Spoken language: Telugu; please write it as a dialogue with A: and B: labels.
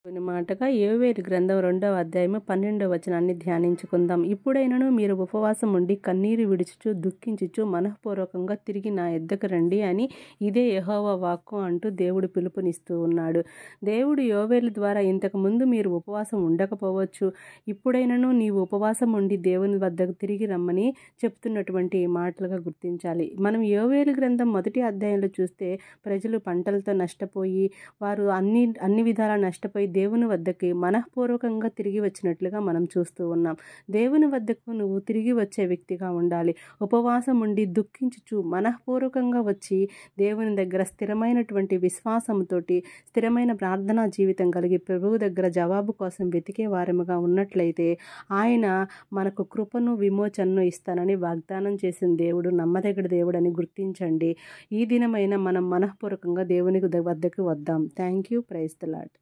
A: కొన్ని మాటగా యోవేలు గ్రంథం 2వ అధ్యాయము 12వ వచనాన్ని ధ్యానించుకుందాం. ఇప్పుడైనను మీరు ఉపవాసం ఉండి కన్నీరు విడుచుచు దుఃఖించుచు మనఃపూర్వకంగా తిరిగి నా యొద్దకు రండి అని ఇదే యెహోవా వాక్కు అంటూ దేవుడు పిలుపునిస్తూ ఉన్నాడు. దేవుడు యోవేలు ద్వారా ఇంతకు ముందు మీరు ఉపవాసం ఉండకపోవచ్చు, ఇప్పుడైనను నీవు ఉపవాసం ఉండి దేవుని వద్దకు తిరిగి రమ్మని చెప్తున్నటువంటి మాటలుగా గుర్తించాలి. మనం యోవేలు గ్రంథం 1వ అధ్యాయంలో చూస్తే ప్రజలు పంటలతో నష్టపోయి వారు అన్ని విధాలా నష్టపోయి దేవుని వద్దకి మనఃపూర్వకంగా తిరిగి వచ్చినట్లుగా మనం చూస్తూ ఉన్నాం. దేవుని వద్దకు నువ్వు తిరిగి వచ్చే వ్యక్తిగా ఉండాలి. ఉపవాసం ఉండి దుఃఖించుచు మనఃపూర్వకంగా వచ్చి దేవుని దగ్గర స్థిరమైనటువంటి విశ్వాసంతోటి స్థిరమైన ప్రార్థనా జీవితం కలిగి ప్రభువు దగ్గర జవాబు కోసం వెతికే వారముగా ఉన్నట్లయితే ఆయన మనకు కృపను విమోచనను ఇస్తానని వాగ్దానం చేసిన దేవుడు నమ్మదగిన దేవుడు అని గుర్తించండి. ఈ దినమైన మనం మనఃపూర్వకంగా దేవుని వద్దకు వద్దాం. Thank you. Praise the lord.